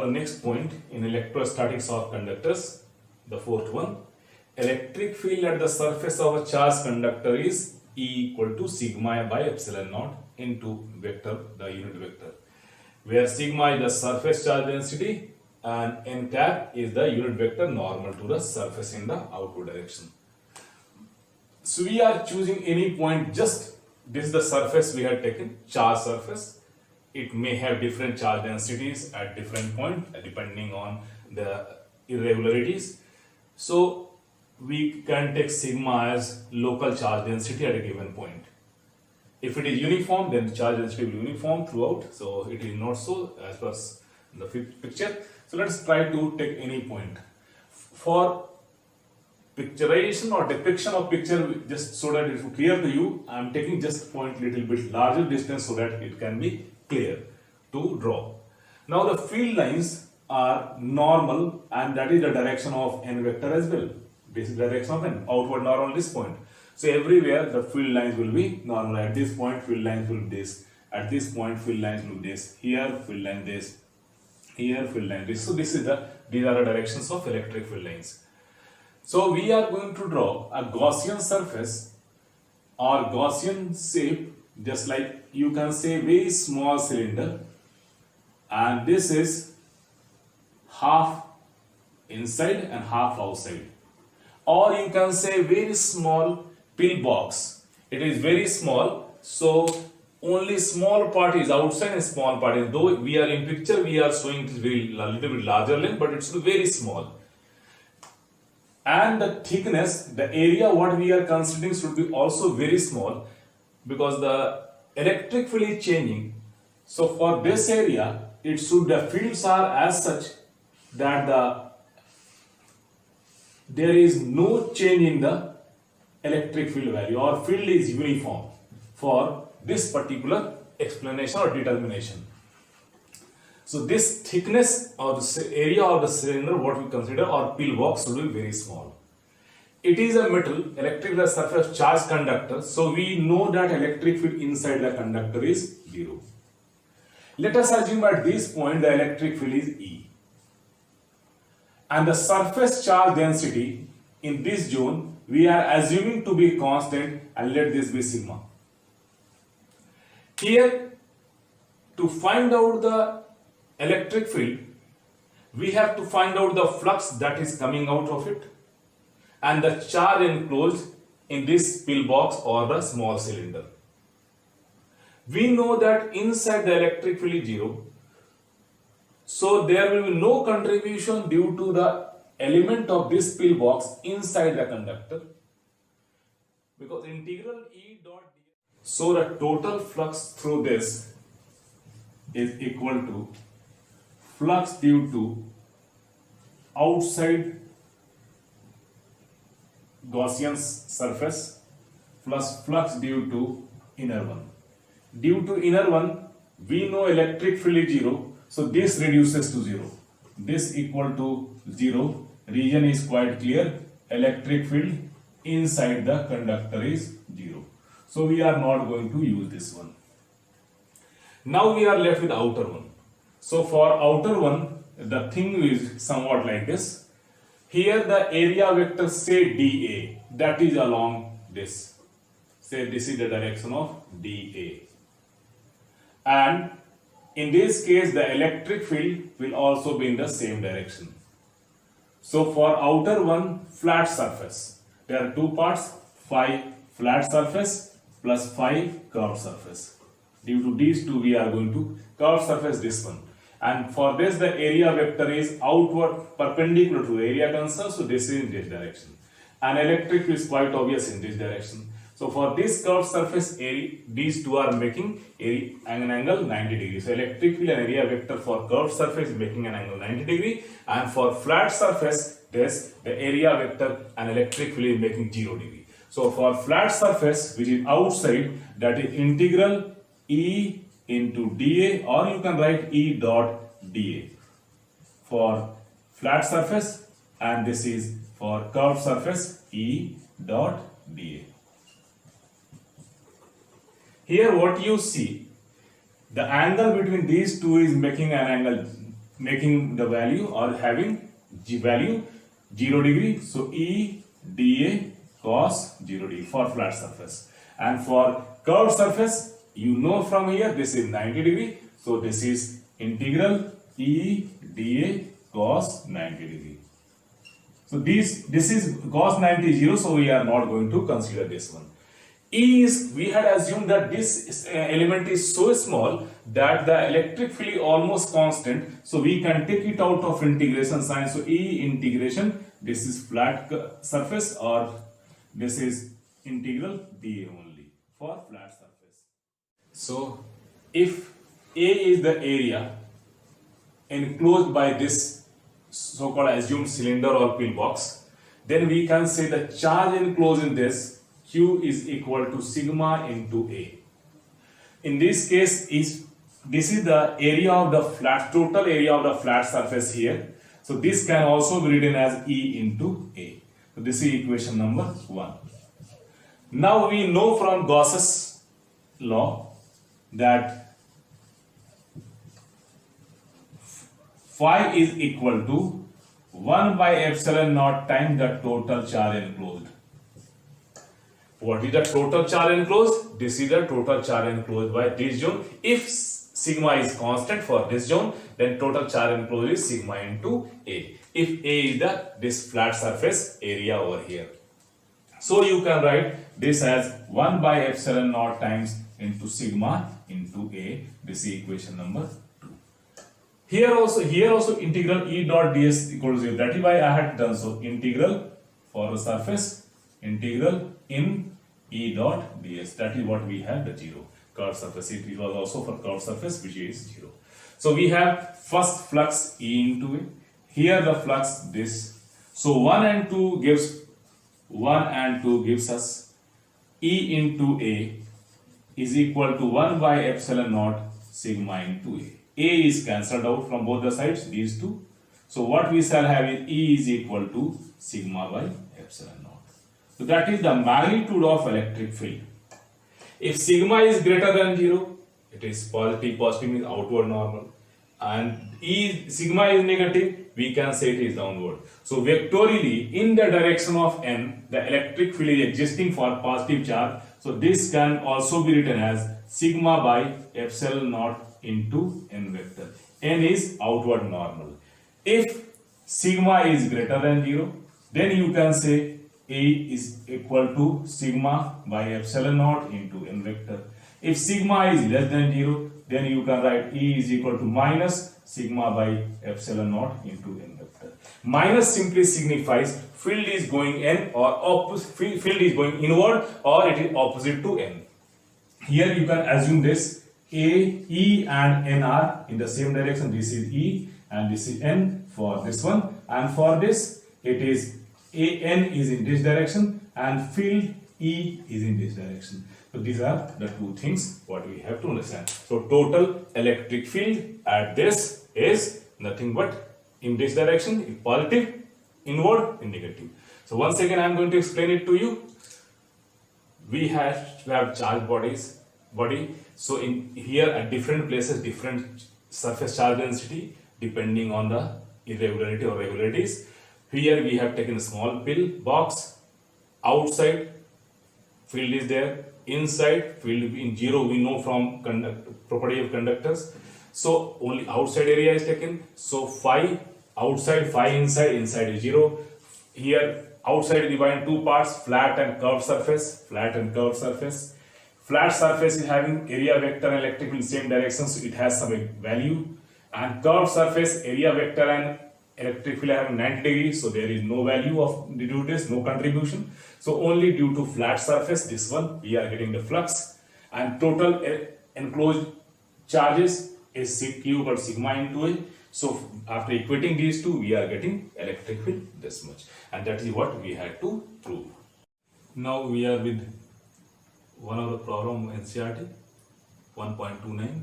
next point in electrostatics of conductors, the fourth one. Electric field at the surface of a charged conductor is E equal to sigma by epsilon naught into vector, the unit vector, where sigma is the surface charge density and n cap is the unit vector normal to the surface in the outward direction. So we are choosing any point, just this is the surface we had taken, charge surface. It may have different charge densities at different point depending on the irregularities. So we can take sigma as local charge density at a given point. If it is uniform, then the charge density will be uniform throughout. So it is not so as per the picture. So let's try to take any point. For picturization or depiction of picture, just so that it is clear to you, I am taking just point little bit larger distance so that it can be clear to draw. Now the field lines are normal and that is the direction of n vector as well. This is the direction of n, outward normal this point. So everywhere the field lines will be normal. At this point field lines will be this. At this point field lines will be this. Here field line this. Here field line this. So these are the directions of electric field lines. So we are going to draw a Gaussian surface or Gaussian shape, just like you can say very small cylinder, and this is half inside and half outside. Or you can say very small pill box. It is very small, so only small part is outside and small part is, though we are in picture we are showing it is very little bit larger length, but it's very small. And the thickness, the area what we are considering should be also very small, because the electric field is changing. So for this area, it should, the fields are as such that there is no change in the electric field value, or field is uniform for this particular explanation or determination. So this thickness or the area of the cylinder, what we consider, or pillbox, should be very small. It is a metal, electric surface charged conductor, so we know that electric field inside the conductor is 0. Let us assume at this point the electric field is E. And the surface charge density in this zone we are assuming to be constant, and let this be sigma. Here, to find out the electric field, we have to find out the flux that is coming out of it and the charge enclosed in this pillbox or the small cylinder. We know that inside the electric field is 0, so there will be no contribution due to the element of this pillbox inside the conductor, because integral E dot d. So the total flux through this is equal to flux due to outside Gaussian surface plus flux due to inner one. Due to inner one, we know electric field is 0, so this reduces to 0. This equal to 0. Region is quite clear. Electric field inside the conductor is 0. So we are not going to use this one. Now we are left with outer one. So for outer one, the thing is somewhat like this. Here the area vector, say dA, that is along this. Say this is the direction of dA. And in this case the electric field will also be in the same direction. So for outer one, flat surface, there are two parts, phi flat surface plus phi curved surface. Due to these two we are going to curved surface this one. And for this the area vector is outward perpendicular to the area concerned, so this is in this direction. And electric field is quite obvious in this direction. So for this curved surface area, these two are making an angle 90 degrees. So electric field and area vector for curved surface is making an angle 90 degree, and for flat surface this the area vector and electric field is making 0 degree. So for flat surface which is outside, that is integral E into dA, or you can write E dot dA for flat surface, and this is for curved surface E dot dA. Here what you see, the angle between these two is making an angle making the value or having value 0 degree. So E dA cos 0 degree for flat surface. And for curved surface, you know from here this is 90 degree. So this is integral E dA cos 90 degree. So this is cos 90 0, so we are not going to consider this one. E is, we had assumed that this element is so small that the electric field is almost constant, so we can take it out of integration sign. So E integration, this is flat surface, or this is integral dA only for flat surface. So if A is the area enclosed by this so-called assumed cylinder or pillbox, then we can say the charge enclosed in this Q is equal to sigma into A. In this case, this is the area of the flat, total area of the flat surface here. So this can also be written as E into A. So this is equation number 1. Now we know from Gauss's law that phi is equal to 1 by epsilon naught times the total charge enclosed. What is the total charge enclosed? This is the total charge enclosed by this zone. If sigma is constant for this zone, then total charge enclosed is sigma into A. If A is this flat surface area over here. So you can write this as 1 by epsilon naught times into sigma into A. This is equation number 2. Here also integral E dot ds equals 0. That is why I had done so. Integral for the surface, integral in E dot ds. That is what we have, the 0. Curved surface. It was also for curved surface, which is 0. So we have first flux E into A. Here the flux this. So 1 and 2 gives us E into A is equal to 1 by epsilon naught sigma into A. A is cancelled out from both the sides, these two. So what we shall have is E is equal to sigma by epsilon naught. So that is the magnitude of electric field. If sigma is greater than 0, it is positive. Positive means outward normal. And sigma is negative, we can say it is downward. So vectorially, in the direction of n, the electric field is existing for positive charge. So this can also be written as sigma by epsilon naught into n vector. N is outward normal. If sigma is greater than 0, then you can say A is equal to sigma by epsilon naught into n vector. If sigma is less than 0, then you can write E is equal to minus sigma by epsilon naught into n vector. Minus simply signifies field is going n or field is going inward, or it is opposite to n. Here you can assume this E and N are in the same direction. This is E and this is N for this one, and for this it is N is in this direction and field E is in this direction. So these are the two things what we have to understand. So total electric field at this is nothing but in this direction, in positive, inward, in negative. So once again I am going to explain it to you. We have charged body. So in here at different places, different surface charge density depending on the irregularity or regularities. Here we have taken a small pill box. Outside field is there. Inside field in 0, we know from property of conductors. So only outside area is taken. So phi outside, phi inside, inside is 0. Here outside is divided in two parts, flat and curved surface, flat and curved surface. Flat surface is having area vector and electric field in same direction, so it has some value. And curved surface, area vector and electric field having 90 degrees, so there is no value of due to this, no contribution. So only due to flat surface, this one, we are getting the flux. And total enclosed charges is Q equal to sigma into A. So after equating these two, we are getting electric field this much. And that is what we had to prove. Now we are with one of the problem NCERT 1.29.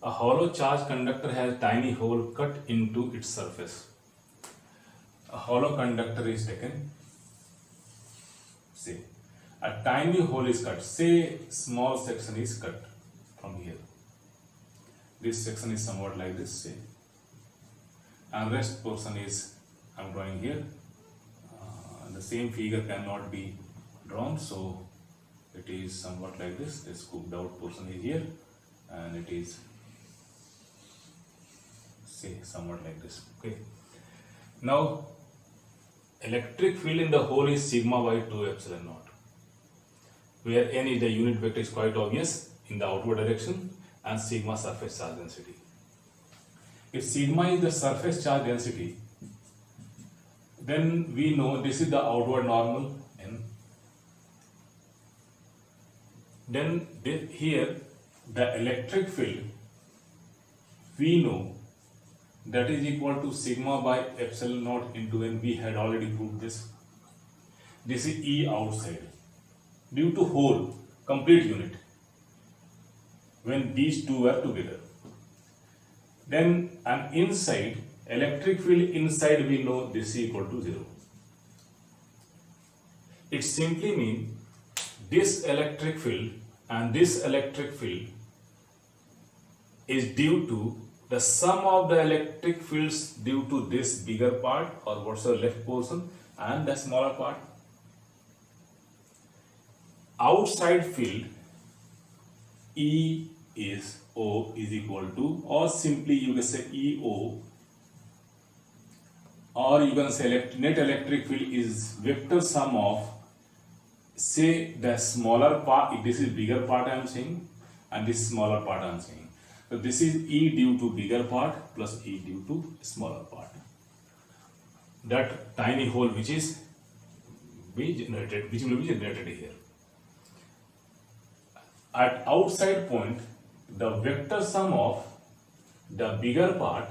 A hollow charge conductor has tiny hole cut into its surface. A hollow conductor is taken. Say a tiny hole is cut. Say small section is cut from here. This section is somewhat like this. Say and rest portion is I'm drawing here. The same figure cannot be drawn, so it is somewhat like this. The scooped out portion is here, and it is say somewhat like this. Okay. Now, electric field in the hole is sigma by 2 epsilon naught, where n is the unit vector is quite obvious in the outward direction, and sigma surface charge density. If sigma is the surface charge density, then we know this is the outward normal n. Then here the electric field we know that is equal to sigma by epsilon naught into n. We had already proved this. This is E outside due to hole, complete unit, when these two are together. Then an inside, electric field inside we know this is equal to 0. It simply means this electric field and this electric field is due to the sum of the electric fields due to this bigger part or what's the left portion and the smaller part. Outside field E is O is equal to, or simply you can say EO, or you can say net electric field is vector sum of, say, the smaller part. This is bigger part I am saying, and this smaller part I am saying. So this is E due to bigger part plus E due to smaller part. That tiny hole which is be generated, which will be generated here. At outside point, the vector sum of the bigger part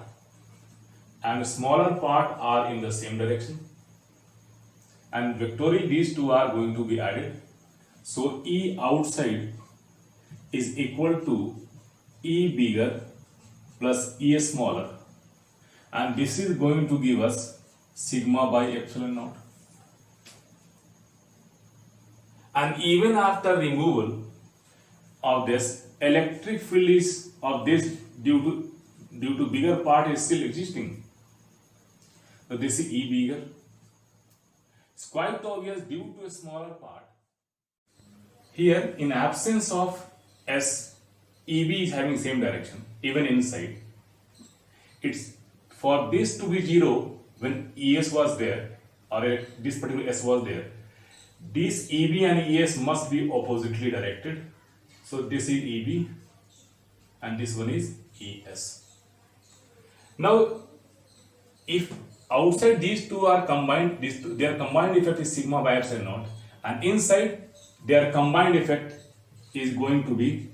and smaller part are in the same direction, and vectorially these two are going to be added. So E outside is equal to E bigger plus E smaller, and this is going to give us sigma by epsilon naught. And even after removal of this, electric field is of this due to bigger part is still existing. So this is E bigger. It's quite obvious due to a smaller part. Here, in absence of S, EB is having same direction even inside. It's for this to be 0 when ES was there, or this particular S was there. This EB and ES must be oppositely directed. So this is EB and this one is ES. Now, if outside these two are combined, their combined effect is sigma by epsilon naught, and inside their combined effect is going to be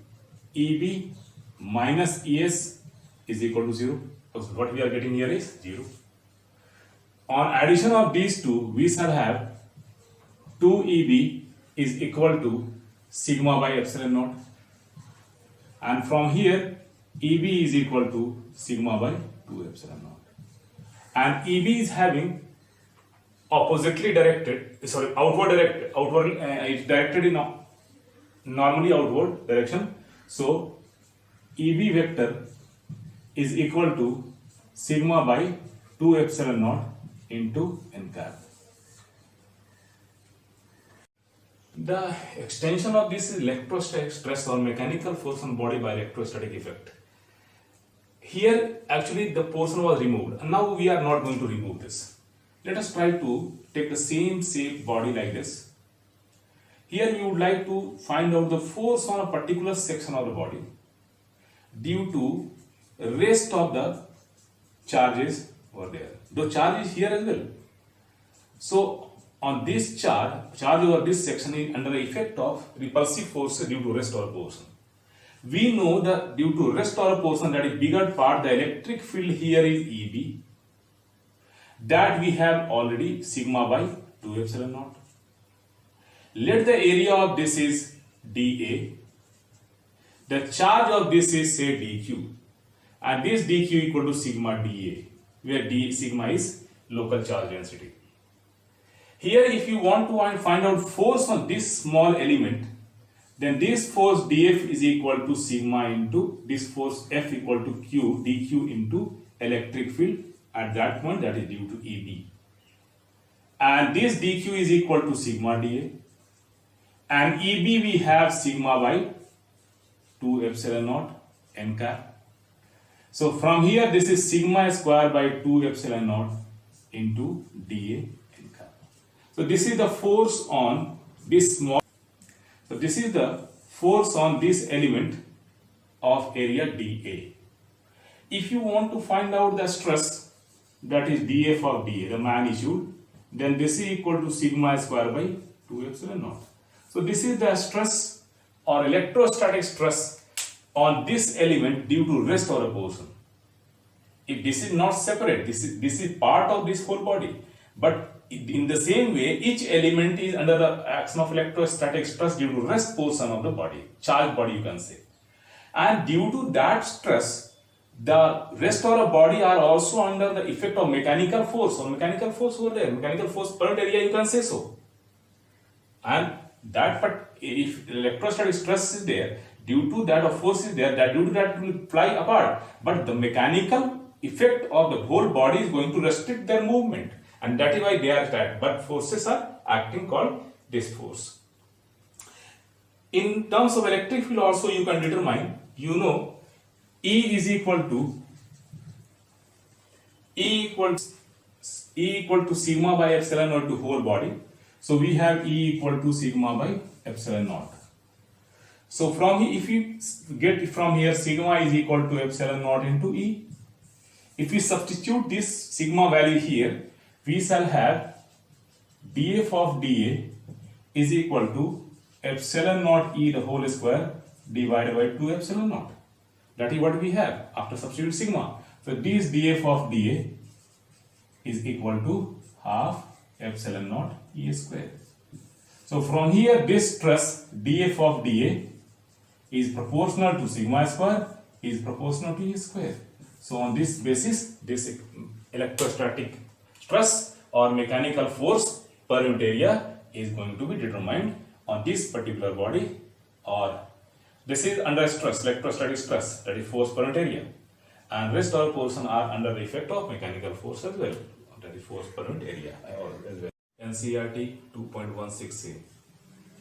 EB minus ES is equal to 0. So what we are getting here is 0. On addition of these two, we shall have 2EB is equal to sigma by epsilon naught, and from here EB is equal to sigma by 2 epsilon naught, and EB is having oppositely directed, it's directed in normally outward direction. So EB vector is equal to sigma by 2 epsilon naught into n cap. The extension of this is electrostatic stress or mechanical force on body by electrostatic effect. Here actually the portion was removed, and now we are not going to remove this. Let us try to take the same shape body like this. Here we would like to find out the force on a particular section of the body due to rest of the charges over there. The charge is here as well. So on this charge over this section is under the effect of repulsive force due to rest over portion. We know that due to rest over portion, that is bigger part, the electric field here is EB. That we have already sigma by 2 epsilon naught. Let the area of this is dA. The charge of this is say dQ, and this dQ equal to sigma dA, where d sigma is local charge density. Here if you want to find out force on this small element, then this force dF is equal to sigma into this force F equal to Q dQ into electric field at that point, that is due to EB. And this dq is equal to sigma dA. And EB we have sigma by 2 epsilon naught n cap. So from here, this is sigma square by 2 epsilon naught into dA n cap. So this is the force on this small. So this is the force on this element of area dA. If you want to find out the stress, that is dF of dA, the magnitude, then this is equal to sigma square by 2 epsilon naught. So this is the stress or electrostatic stress on this element due to rest or repulsion. If this is not separate, this is part of this whole body. But in the same way, each element is under the action of electrostatic stress due to rest portion of the body, charged body you can say. And due to that stress, the rest of the body are also under the effect of mechanical force. So mechanical force over there, mechanical force per area you can say so. And that, but if electrostatic stress is there, due to that, a force is there, that due to that will fly apart. But the mechanical effect of the whole body is going to restrict their movement. And that is why they are attacked. But forces are acting called this force. In terms of electric field also you can determine, you know, E is equal to E equal to sigma by epsilon naught to whole body. So we have E equal to sigma by epsilon naught. So from here, if you get from here, sigma is equal to epsilon naught into E. If we substitute this sigma value here, we shall have dF of dA is equal to epsilon naught E the whole square divided by 2 epsilon naught. That is what we have after substitute sigma. So this dF of dA is equal to half epsilon naught E square. So from here, this stress dF of dA is proportional to sigma square is proportional to E square. So on this basis, this electrostatic stress or mechanical force per unit area is going to be determined on this particular body, or this is under stress, electrostatic stress, that is force per unit area, and rest of portion are under the effect of mechanical force as well, that is force per unit area as well. NCERT 2.16a.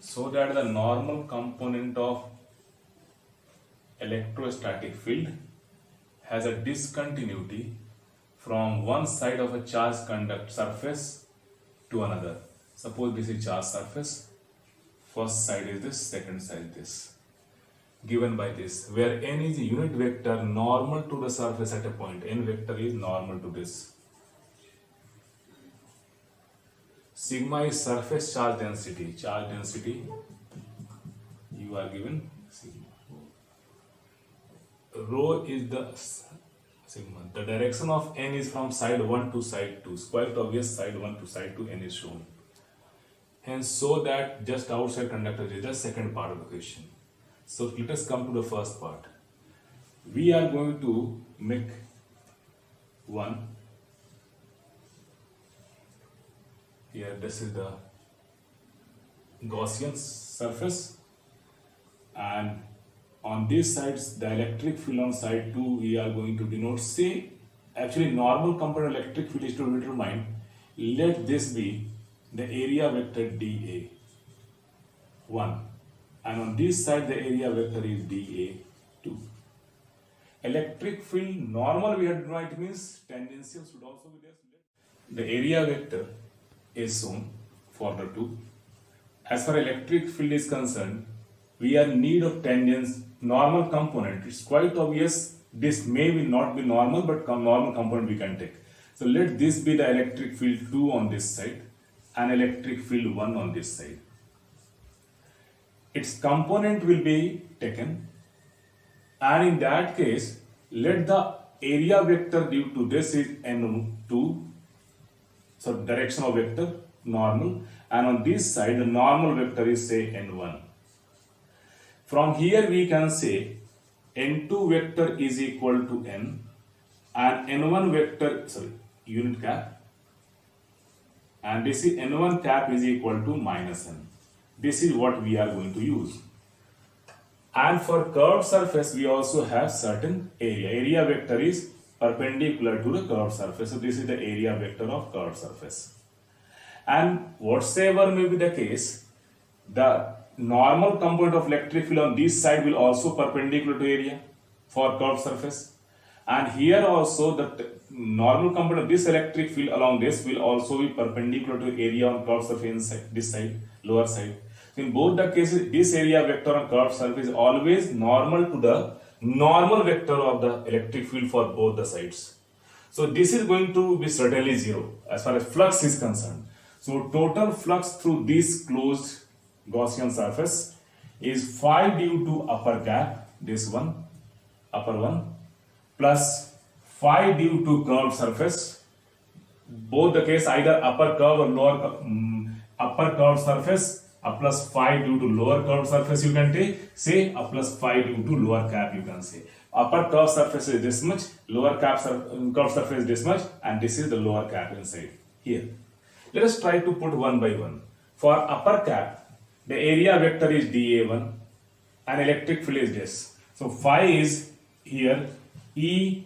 So that the normal component of electrostatic field has a discontinuity from one side of a charged conduct surface to another. Suppose this is charged surface, first side is this, second side this, given by this, where n is a unit vector normal to the surface at a point, n vector is normal to this. Sigma is surface charge density, you are given sigma. Rho is the sigma. The direction of n is from side 1 to side 2. It's quite obvious, side 1 to side 2 n is shown. Hence, so that just outside conductor is the second part of the question. So let us come to the first part. We are going to make one. Here, this is the Gaussian surface, and on these sides, the electric field on side 2, we are going to denote, say, actually normal component electric field is to be determined. Let this be the area vector dA, 1. And on this side, the area vector is dA, 2. Electric field normal we have determined, it means tangential should also be there. The area vector is shown for the 2. As far as electric field is concerned, we are in need of tangents, normal component. It's quite obvious this may not be normal, but normal component we can take. So let this be the electric field 2 on this side and electric field 1 on this side. Its component will be taken, and in that case, let the area vector due to this is n2, so direction of vector normal, and on this side the normal vector is say n1. From here we can say n2 vector is equal to n and n1 vector, unit cap, and this is n1 cap is equal to minus n. This is what we are going to use. And for curved surface we also have certain area. Area vector is perpendicular to the curved surface. So this is the area vector of curved surface. And whatsoever may be the case, the normal component of electric field on this side will also perpendicular to area for curved surface. And here also the normal component of this electric field along this will also be perpendicular to area on curved surface inside this side, lower side. So in both the cases, this area vector on curved surface is always normal to the normal vector of the electric field for both the sides. So this is going to be certainly zero as far as flux is concerned. So total flux through this closed Gaussian surface is phi due to upper cap, this one, upper one, plus phi due to curved surface. Both the case either upper curve or lower upper curved surface, a plus phi due to lower curved surface you can take, say a plus phi due to lower cap you can say. Upper curved surface is this much, lower cap curved surface is this much, and this is the lower cap inside here. Let us try to put one by one. For upper cap, the area vector is dA1 and electric field is this. So phi is here E2,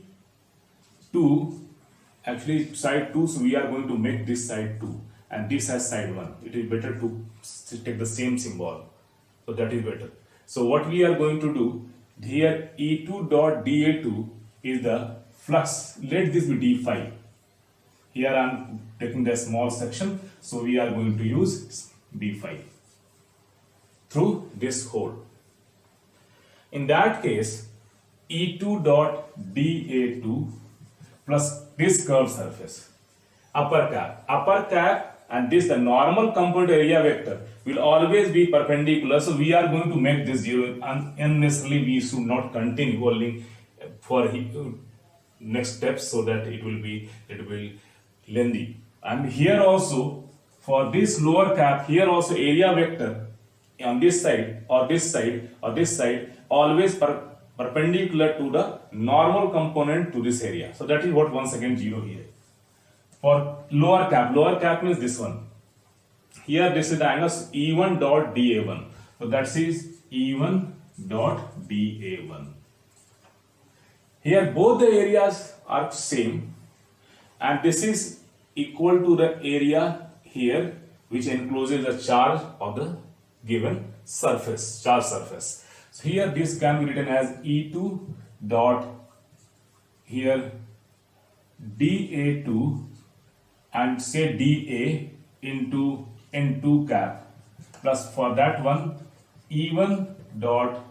actually side 2, so we are going to make this side 2 and this has side 1. It is better to take the same symbol. So that is better. So what we are going to do here, E2 dot dA2 is the flux. Let this be d phi. Here I am taking the small section, so we are going to use d phi through this hole. In that case, E2 dot dA2 plus this curved surface, upper cap, and this the normal component area vector will always be perpendicular. So we are going to make this zero, and unnecessarily we should not continue holding for next steps so that it will be lengthy. And here also for this lower cap, here also area vector on this side or this side or this side always perpendicular to the normal component to this area. So that is what once again 0 here. For lower cap means this one. Here this is the angle E1 dot dA1. So that is E1 dot dA1. Here both the areas are same, and this is equal to the area here which encloses the charge of the given surface, charge surface. So here this can be written as E2 dot here dA2 and say dA into N2 cap plus for that one E1 dot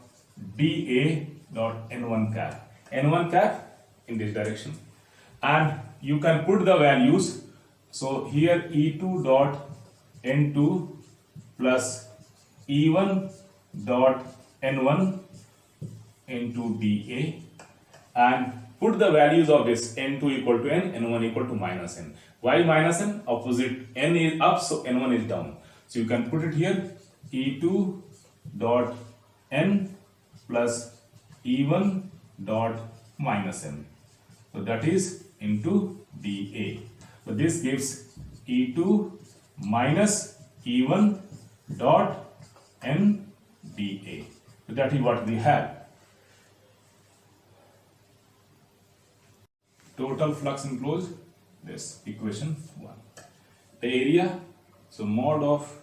dA dot N1 cap. N1 cap in this direction, and you can put the values. So here E2 dot N2 plus E1 dot N1 into dA, and put the values of this N2 equal to N, N1 equal to minus N. Why minus N? Opposite N is up, so N1 is down. So you can put it here E2 dot N plus E1 dot minus N. So that is into dA. So this gives E2 minus E1 dot N dA. So that is what we have. Total flux enclosed, this equation 1. The area, so mod of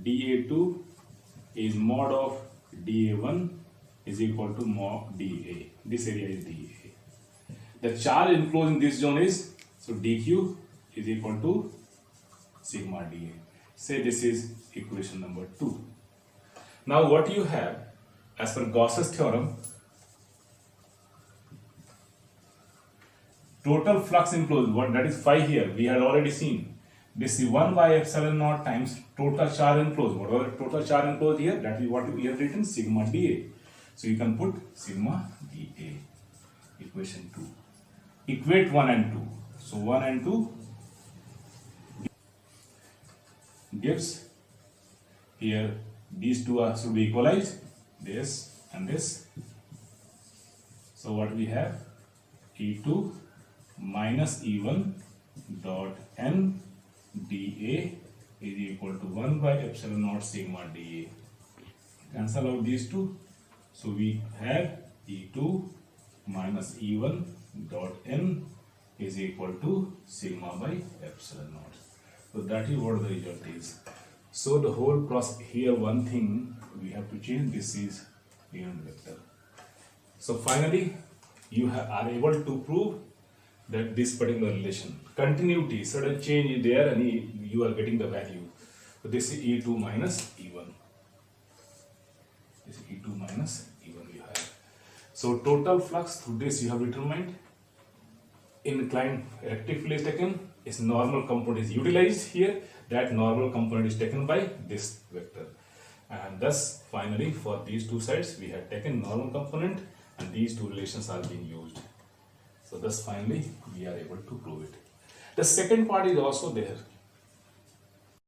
dA2 is mod of dA1 is equal to mod dA. This area is dA. The charge enclosed in this zone is, so dQ is equal to sigma dA. Say this is equation number 2. Now what you have as per Gauss's theorem, total flux enclosed, what that is phi here, we had already seen. This is 1 by epsilon naught times total charge enclosed. Whatever total charge enclosed here, that is what we have written, sigma dA. So you can put sigma dA, equation 2. Equate 1 and 2. So 1 and 2 gives here, these two are should be equalized, this and this. So what we have, E2 minus E1 dot N dA is equal to 1 by epsilon naught sigma dA. Cancel out these two. So we have E2 minus E1 dot n is equal to sigma by epsilon naught. So that is what the result is. So the whole process here, one thing we have to change, this is unit vector. So finally you are able to prove that this particular relation, continuity, sudden change is there and you are getting the value. So this is E2 minus E1. This is E2 minus E1 you have. So total flux through this you have determined. Inclined electric field is taken, its normal component is utilized here, that normal component is taken by this vector. And thus finally for these two sides we have taken normal component and these two relations are being used. So thus finally we are able to prove it. The second part is also there.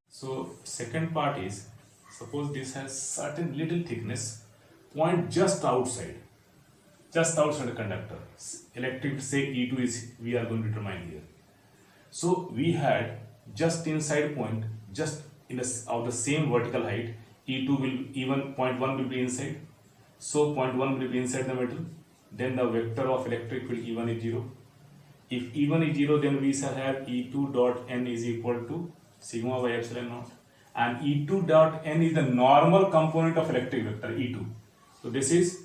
So second part is, suppose this has certain little thickness, point just outside the conductor. Electric, say E2 is, we are going to determine here. So we had just inside point, just in of the same vertical height, E2 will, even point 1 will be inside. So point 1 will be inside the metal. Then the vector of electric field E1 is 0. If E1 is 0, then we shall have E2 dot n is equal to sigma by epsilon naught. And E2 dot n is the normal component of electric vector E2. So this is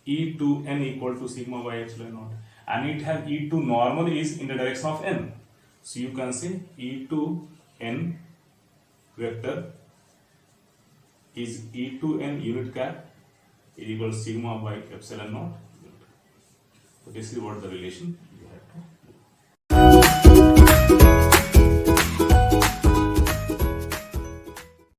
E2n equal to sigma by epsilon naught. And it has E2 normal is in the direction of n. So you can say E2n vector is E2n unit cap is equal to sigma by epsilon naught. So this is what the relation